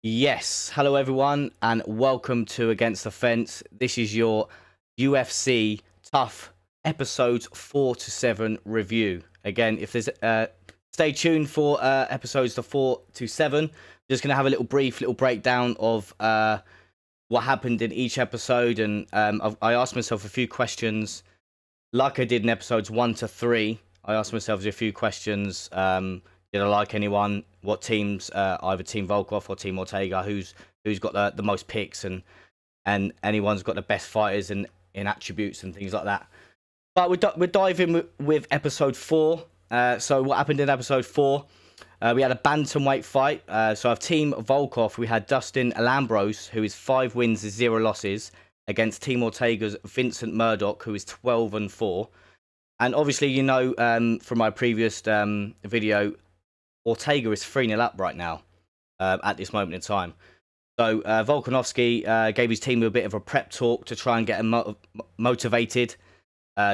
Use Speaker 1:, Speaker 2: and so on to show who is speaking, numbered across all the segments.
Speaker 1: Yes, hello everyone, and welcome to Against the Fence. This is your UFC Tough episodes 4 to 7 review. Again, if there's stay tuned for episodes to 4 to 7. Just gonna have a brief breakdown of what happened in each episode, and I asked myself a few questions, like I did in episodes 1 to 3. I asked myself a few questions. Did I like anyone? What teams? Either Team Volkov or Team Ortega? Who's got the most picks, and anyone's got the best fighters and in attributes and things like that. But we're diving with episode 4. So what happened in episode 4? We had a bantamweight fight. So of Team Volkov, we had Dustin Alambros, who is 5 wins and 0 losses, against Team Ortega's Vincent Murdoch, who is 12-4. And obviously, you know, from my previous video, Ortega is 3-0 up right now at this moment in time. So Volkanovski gave his team a bit of a prep talk to try and get them motivated,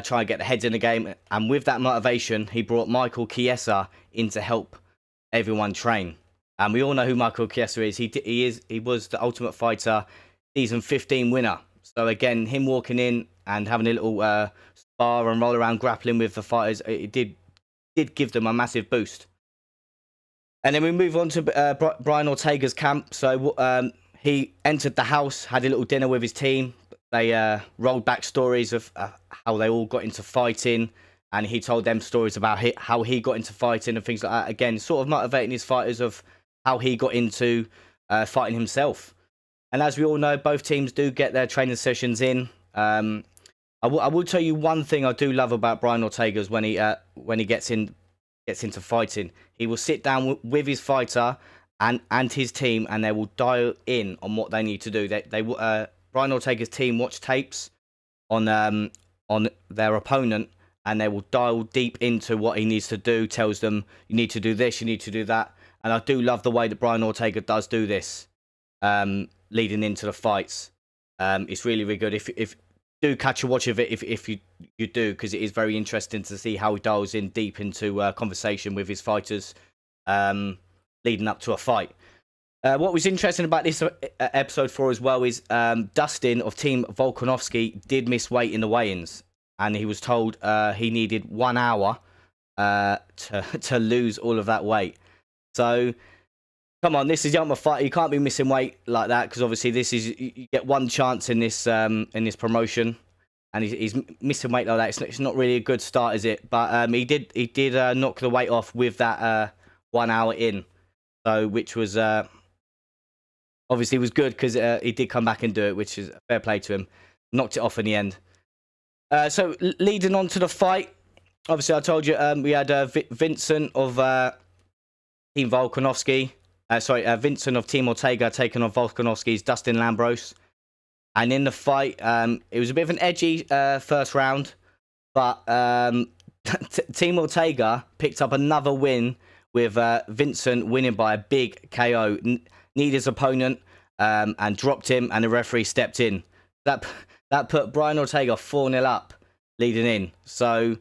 Speaker 1: try and get the heads in the game. And with that motivation, he brought Michael Chiesa in to help everyone train. And we all know who Michael Chiesa is. He was the Ultimate Fighter season 15 winner. So again, him walking in and having a little spar and roll around grappling with the fighters, it did give them a massive boost. And then we move on to Brian Ortega's camp. So he entered the house, had a little dinner with his team. They rolled back stories of how they all got into fighting. And he told them stories about how he got into fighting and things like that. Again, sort of motivating his fighters of how he got into fighting himself. And as we all know, both teams do get their training sessions in. I will tell you one thing I do love about Brian Ortega's when he gets into fighting. He will sit down with his fighter and his team, and they will dial in on what they need to do. Brian Ortega's team watch tapes on their opponent, and they will dial deep into what he needs to do. Tells them, you need to do this, you need to do that. And I do love the way that Brian Ortega does do this, leading into the fights. It's really, really good. If do catch a watch of it if you do, because it is very interesting to see how he dials in deep into conversation with his fighters leading up to a fight. What was interesting about this episode 4 as well is Dustin of Team Volkanovski did miss weight in the weigh-ins, and he was told he needed 1 hour to lose all of that weight. So come on, this is Ultimate Fighter. You can't be missing weight like that, because obviously this is, you get one chance in this promotion, and he's missing weight like that. It's not really a good start, is it? But he did knock the weight off with that 1 hour in, so which was obviously was good, because he did come back and do it, which is fair play to him. Knocked it off in the end. So leading on to the fight, obviously I told you we had Vincent of Team Volkanovski. Vincent of Team Ortega taking on Volkanovski's Dustin Lambros. And in the fight, it was a bit of an edgy first round, but Team Ortega picked up another win with Vincent winning by a big KO. Kneed his opponent and dropped him, and the referee stepped in. That put Brian Ortega 4-0 up leading in. So,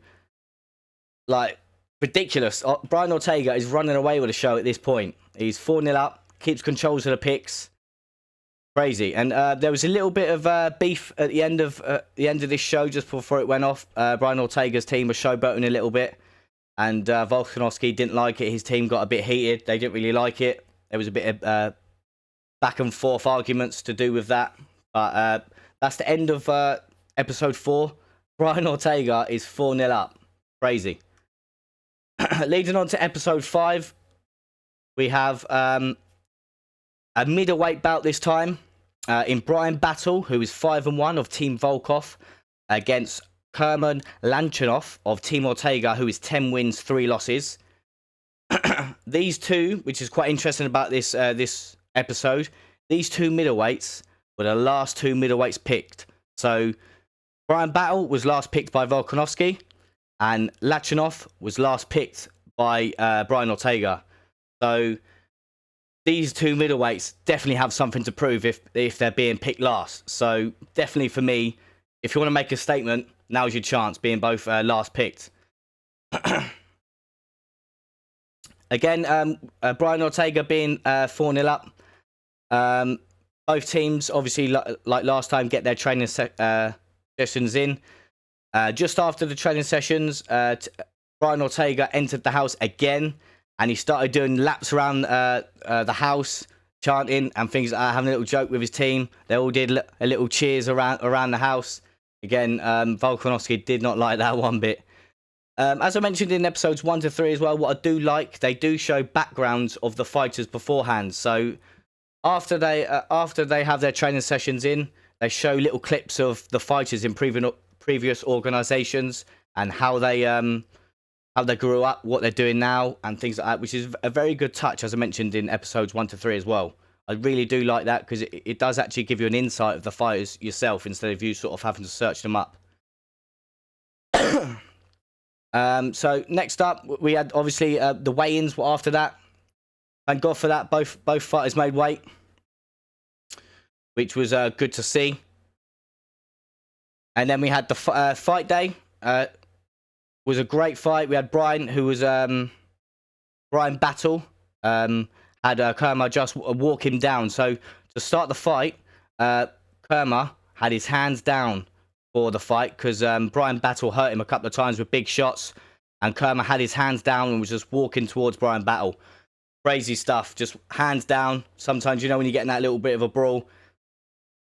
Speaker 1: like, ridiculous. Brian Ortega is running away with the show at this point. He's 4-0 up, keeps controls of the picks. Crazy. And there was a little bit of beef at the end of this show just before it went off. Brian Ortega's team was showboating a little bit, and Volkanovski didn't like it. His team got a bit heated. They didn't really like it. There was a bit of back and forth arguments to do with that. But that's the end of episode 4. Brian Ortega is 4-0 up. Crazy. Leading on to episode 5, we have a middleweight bout this time in Brian Battle, who is 5-1 of Team Volkov, against Kerman Lanchanov of Team Ortega, who is 10 wins, 3 losses. These two, which is quite interesting about this episode, these two middleweights were the last two middleweights picked. So Brian Battle was last picked by Volkanovski, and Lachanov was last picked by Brian Ortega. So these two middleweights definitely have something to prove if they're being picked last. So definitely for me, if you want to make a statement, now's your chance, being both last picked. Again, Brian Ortega being 4-0 up. Both teams, obviously, like last time, get their training sessions in. Just after the training sessions, Brian Ortega entered the house again, and he started doing laps around the house, chanting and things like that, having a little joke with his team. They all did a little cheers around the house. Again, Volkanovski did not like that one bit. As I mentioned in episodes 1 to 3 as well, what I do like, they do show backgrounds of the fighters beforehand. So after they have their training sessions in, they show little clips of the fighters in previous organizations and how they grew up, what they're doing now, and things like that, which is a very good touch, as I mentioned in episodes 1 to 3 as well. I really do like that because it does actually give you an insight of the fighters yourself instead of you sort of having to search them up. So next up, we had obviously the weigh-ins were after that. Thank God for that. Both fighters made weight, which was good to see. And then we had the fight day. Was a great fight. We had Brian, who was Brian Battle, had Kerma just walk him down. So to start the fight, Kerma had his hands down for the fight because Brian Battle hurt him a couple of times with big shots, and Kerma had his hands down and was just walking towards Brian Battle. Crazy stuff, just hands down. Sometimes, you know, when you get in that little bit of a brawl,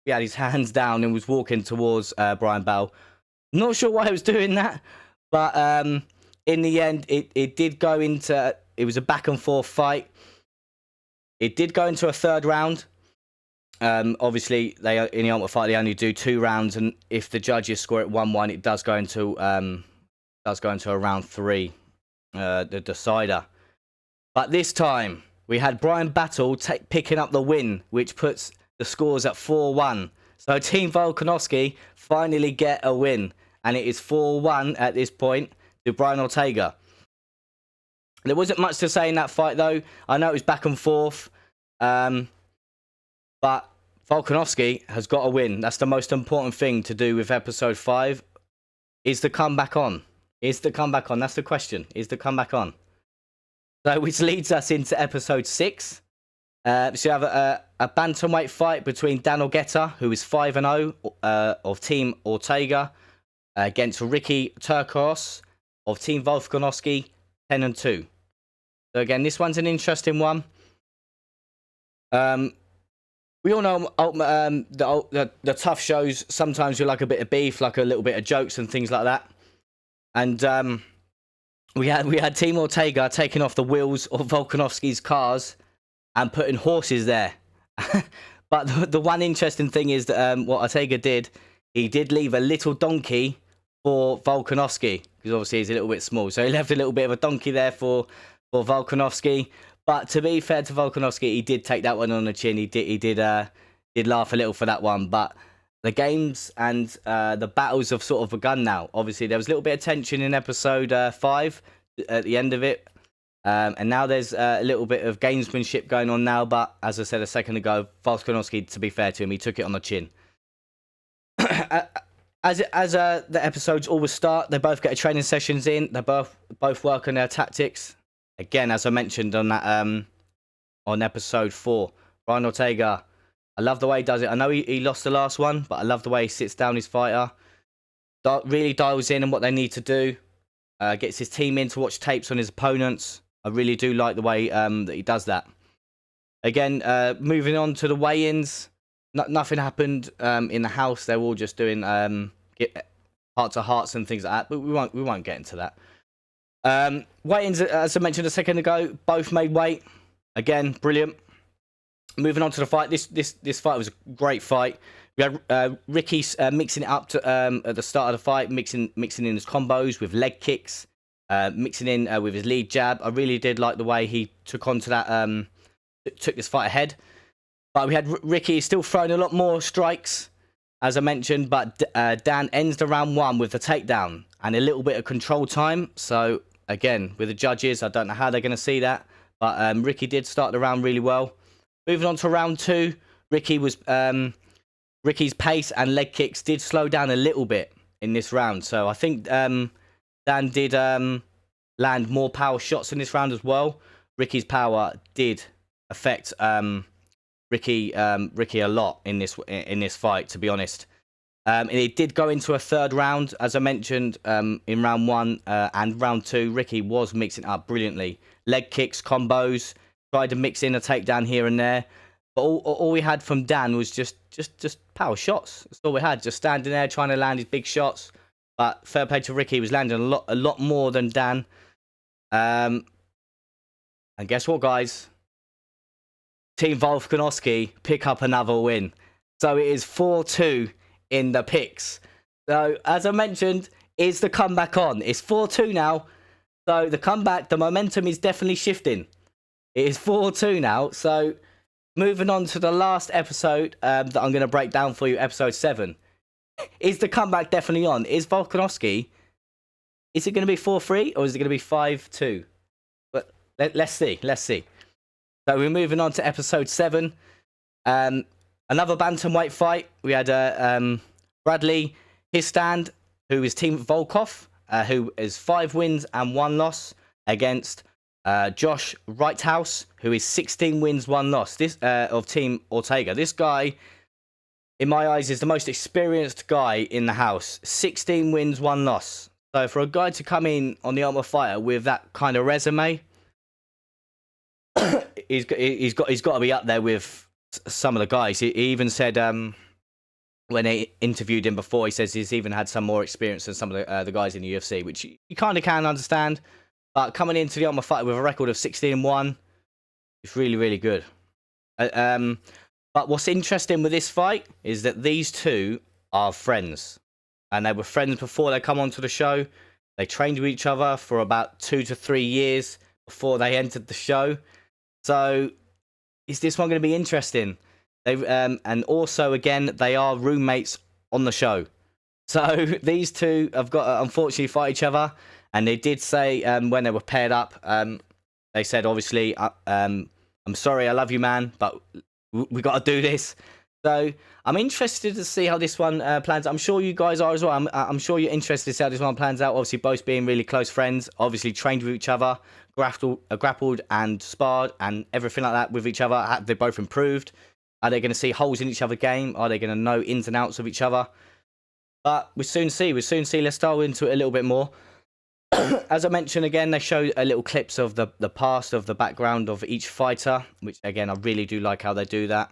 Speaker 1: he had his hands down and was walking towards Brian Battle. Not sure why he was doing that, but in the end, it did go into, it was a back and forth fight. It did go into a third round. Obviously, in the Ultimate Fight, they only do 2 rounds, and if the judges score it 1-1, it does go into a round 3, the decider. But this time, we had Brian Battle picking up the win, which puts the scores at 4-1. So Team Volkanovski finally get a win, and it is 4-1 at this point to Brian Ortega. There wasn't much to say in that fight, though. I know it was back and forth. But Volkanovski has got a win. That's the most important thing to do with episode 5. Is the comeback on? Is the comeback on? That's the question. Is the comeback on? So, which leads us into episode 6. So you have a bantamweight fight between Dan Ogeta, who is 5-0 of Team Ortega, against Ricky Turcos of Team Volkanovski, 10-2. So again, this one's an interesting one. We all know the tough shows sometimes you like a bit of beef, like a little bit of jokes and things like that. And we had Team Ortega taking off the wheels of Volkanovski's cars and putting horses there. But the one interesting thing is that what Ortega did, he did leave a little donkey for Volkanovski, because obviously he's a little bit small. So he left a little bit of a donkey there for Volkanovski. But to be fair to Volkanovski, he did take that one on the chin. He did laugh a little for that one. But the games and the battles have sort of begun now. Obviously, there was a little bit of tension in episode 5 at the end of it. And now there's a little bit of gamesmanship going on now. But as I said a second ago, Volkanovski, to be fair to him, he took it on the chin. As the episodes always start, they both get training sessions in. They both work on their tactics. Again, as I mentioned on that on episode 4, Brian Ortega, I love the way he does it. I know he lost the last one, but I love the way he sits down his fighter. Really dials in on what they need to do. Gets his team in to watch tapes on his opponents. I really do like the way that he does that. Again, moving on to the weigh-ins. Nothing happened in the house. They're all just doing heart to hearts and things like that. But we won't get into that. Weigh-ins, as I mentioned a second ago, both made weight. Again, brilliant. Moving on to the fight. This fight was a great fight. We had Ricky mixing it up at the start of the fight, mixing in his combos with leg kicks, mixing in with his lead jab. I really did like the way he took onto that, took this fight ahead. But we had Ricky still throwing a lot more strikes, as I mentioned. But Dan ends the round 1 with the takedown and a little bit of control time. So again, with the judges, I don't know how they're going to see that. But Ricky did start the round really well. Moving on to round 2, Ricky's pace and leg kicks did slow down a little bit in this round. So I think Dan did land more power shots in this round as well. Ricky's power did affect Ricky a lot in this fight, to be honest. And it did go into a third round, as I mentioned, in round 1 and round 2. Ricky was mixing up brilliantly. Leg kicks, combos, tried to mix in a takedown here and there. But all we had from Dan was just power shots. That's all we had, just standing there trying to land his big shots. But fair play to Ricky, he was landing a lot more than Dan. And guess what, guys? Team Volkanovski pick up another win. So it is 4-2 in the picks. So, as I mentioned, is the comeback on? It's 4-2 now. So, the comeback, the momentum is definitely shifting. It is 4-2 now. So, moving on to the last episode that I'm going to break down for you, episode 7. Is the comeback definitely on? Is Volkanovski, is it going to be 4-3 or is it going to be 5-2? But let's see. Let's see. So we're moving on to episode 7. Another bantamweight fight. We had MisbahIhsan, who is Team Volkov, who is 5 wins and 1 loss, against Josh Righthouse, who is 16 wins, 1 loss. This of Team Ortega. This guy, in my eyes, is the most experienced guy in the house. 16 wins, 1 loss. So for a guy to come in on the Ultimate Fighter with that kind of resume, he's got to be up there with some of the guys. He even said when they interviewed him before, he says he's even had some more experience than some of the guys in the UFC, which you kind of can understand. But coming into the Ultimate Fighter with a record of 16-1, it's really, really good. But what's interesting with this fight is that these two are friends. And they were friends before they come onto the show. They trained with each other for about 2 to 3 years before they entered the show. So, is this one going to be interesting? And also, again, they are roommates on the show. So, these two have got to unfortunately fight each other. And they did say when they were paired up, they said, obviously, I'm sorry, I love you, man, but we got to do this. So I'm interested to see how this one plans. I'm sure you guys are as well. I'm sure you're interested to see how this one plans out. Obviously, both being really close friends, obviously trained with each other, grappled and sparred and everything like that with each other. Have they both improved? Are they going to see holes in each other's game? Are they going to know ins and outs of each other? But we'll soon see. Let's dive into it a little bit more. As I mentioned again, they show a little clips of the past, of the background of each fighter, which again, I really do like how they do that.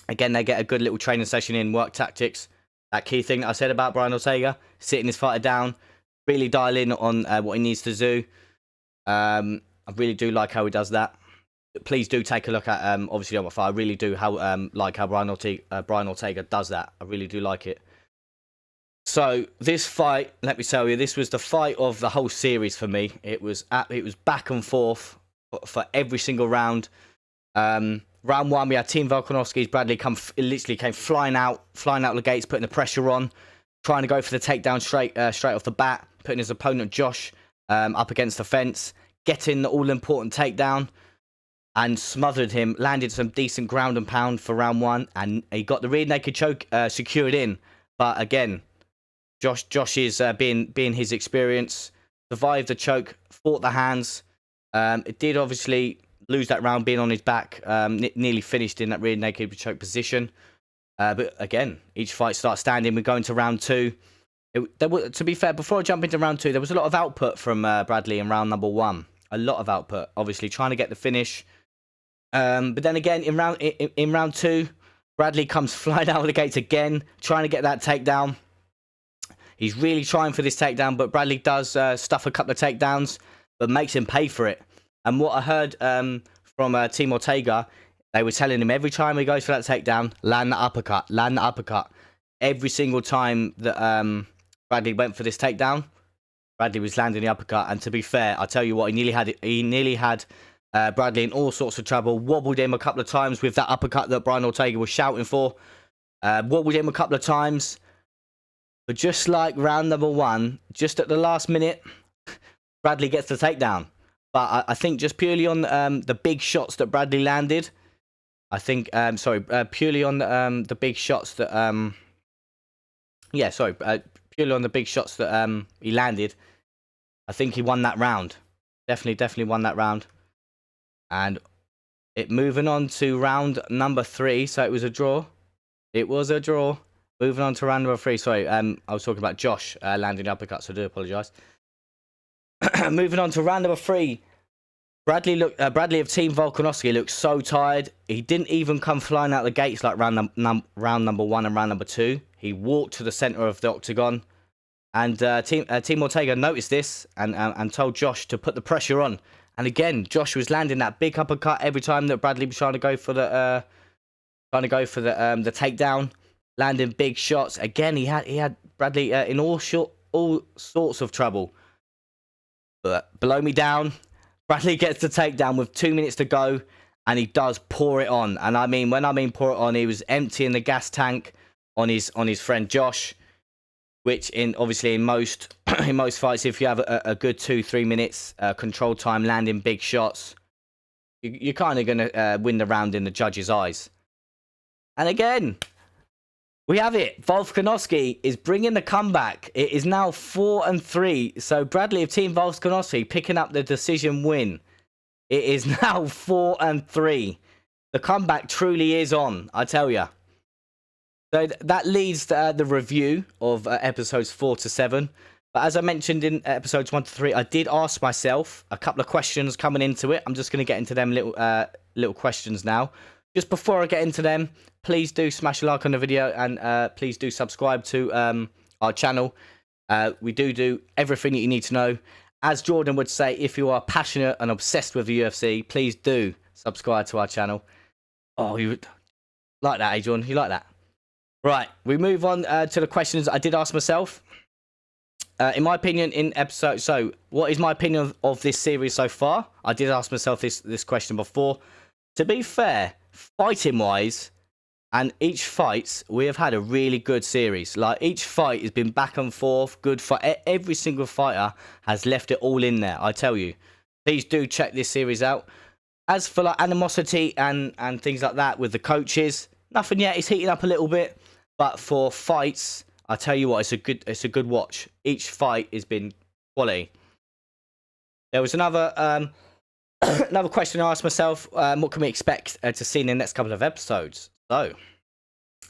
Speaker 1: Again, they get a good little training session in, work tactics. That key thing that I said about Brian Ortega, sitting his fighter down, really dial in on what he needs to do. I really do like how he does that. Please do take a look at obviously on my fire. I really do like how Brian Ortega does that. I really do like it. So this fight, let me tell you, this was the fight of the whole series for me. It was back and forth for every single round. Round 1, we had Team Volkanovski's Bradley literally came flying out the gates, putting the pressure on, trying to go for the takedown straight off the bat, putting his opponent Josh up against the fence, getting the all-important takedown, and smothered him, landed some decent ground and pound for round 1, and he got the rear naked choke secured in. But again, Josh is being his experience, survived the choke, fought the hands. It did obviously lose that round being on his back, nearly finished in that rear naked choke position. But again, each fight starts standing. We go into round 2. To be fair, before I jump into round 2, there was a lot of output from Bradley in round number 1. A lot of output, obviously trying to get the finish. But then again, in round 2, Bradley comes flying out of the gates again, trying to get that takedown. He's really trying for this takedown, but Bradley does stuff a couple of takedowns, but makes him pay for it. And what I heard from Team Ortega, they were telling him every time he goes for that takedown, land the uppercut, land the uppercut. Every single time that Bradley went for this takedown, Bradley was landing the uppercut. And to be fair, I tell you what, he nearly had Bradley in all sorts of trouble. Wobbled him a couple of times with that uppercut that Brian Ortega was shouting for. Wobbled him a couple of times. But just like round number 1, just at the last minute, Bradley gets the takedown. But I think just purely on the big shots that Bradley landed, I think, purely on the big shots that, purely on the big shots that he landed, I think he won that round. Definitely won that round. And Moving on to round number 3. So it was a draw. It was a draw. Moving on to round number 3. Sorry, I was talking about Josh landing the uppercut, so I do apologise. Moving on to round number 3. Bradley of Team Volkanovski looked so tired. He didn't even come flying out the gates like round number 1 and round number 2. He walked to the centre of the octagon. And Team Ortega noticed this and told Josh to put the pressure on. And again, Josh was landing that big uppercut every time that Bradley was trying to go for the takedown, landing big shots. Again, he had Bradley in all sorts of trouble. But below me down, Bradley gets the takedown with 2 minutes to go, and he does pour it on. And I mean, when I mean pour it on, he was emptying the gas tank on his friend Josh. Which obviously in most fights, if you have a good 2-3 minutes control time, landing big shots, you're kind of going to win the round in the judges' eyes. And again, we have it. Volkanovski is bringing the comeback. It is now 4-3. So Bradley of Team Volkanovski picking up the decision win. It is now 4-3. The comeback truly is on, I tell you. So that leads the review of episodes 4 to 7. But as I mentioned in episodes 1 to 3, I did ask myself a couple of questions coming into it. I'm just going to get into them little questions now. Just before I get into them, please do smash a like on the video and please do subscribe to our channel. We do everything that you need to know. As Jordan would say, if you are passionate and obsessed with the UFC, please do subscribe to our channel. Oh, you like that, Adrian? You like that? Right, we move on to the questions I did ask myself. In my opinion, what is my opinion of this series so far? I did ask myself this question before. To be fair, fighting-wise, and each fight, we have had a really good series. Like, each fight has been back and forth, good fight. Every single fighter has left it all in there, I tell you. Please do check this series out. As for like animosity and things like that with the coaches, nothing yet. It's heating up a little bit. But for fights, I tell you what, it's a good watch. Each fight has been quality. There was another another question I asked myself. What can we expect to see in the next couple of episodes? So,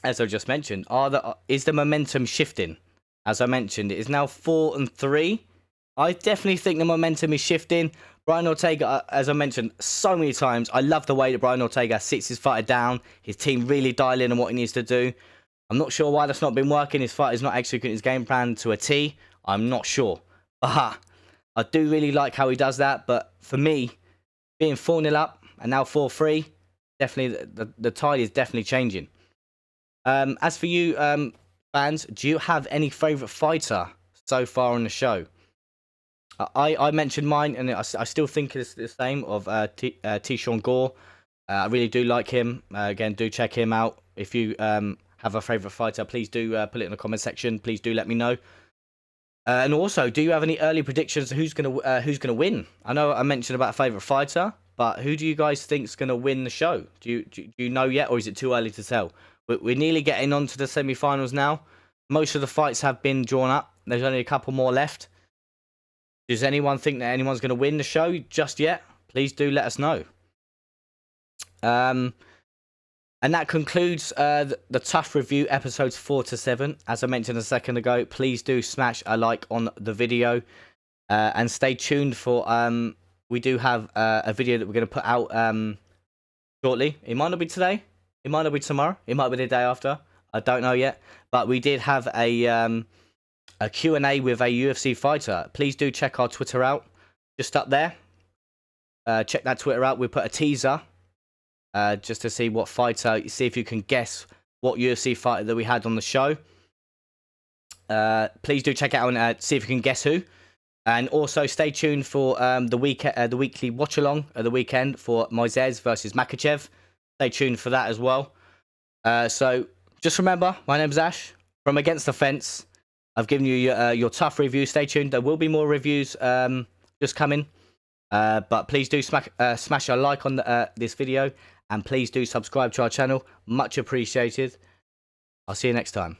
Speaker 1: as I just mentioned, is the momentum shifting? As I mentioned, it is now 4-3. I definitely think the momentum is shifting. Brian Ortega, as I mentioned so many times, I love the way that Brian Ortega sits his fighter down. His team really dial in on what he needs to do. I'm not sure why that's not been working. His fighter's not executing his game plan to a T. I'm not sure. But I do really like how he does that. But for me, being 4-0 up and now 4-3, definitely the tide is definitely changing. As for you fans, do you have any favourite fighter so far on the show? I mentioned mine, and I still think it's the same of Tishon Gore. I really do like him. Again, do check him out. If you have a favourite fighter, please do put it in the comment section. Please do let me know. And also, do you have any early predictions? Who's gonna win? I know I mentioned about a favourite fighter, but who do you guys think's gonna win the show? Do you know yet, or is it too early to tell? We're nearly getting on to the semi-finals now. Most of the fights have been drawn up. There's only a couple more left. Does anyone think that anyone's going to win the show just yet? Please do let us know. And that concludes the TUF review episodes 4 to 7. As I mentioned a second ago, please do smash a like on the video. And stay tuned for... we do have a video that we're going to put out shortly. It might not be today. It might not be tomorrow. It might be the day after. I don't know yet. But we did have a Q&A with a UFC fighter. Please do check our Twitter out. Just up there. Check that Twitter out. We put a teaser just to see what fighter, see if you can guess what UFC fighter that we had on the show. Please do check it out and see if you can guess who. And also stay tuned for the weekly watch along at the weekend for Moises versus Makhachev. Stay tuned for that as well. So just remember, my name's Ash from Against the Fence. I've given you your TUF review. Stay tuned. There will be more reviews just coming. But please do smash a like on this video. And please do subscribe to our channel. Much appreciated. I'll see you next time.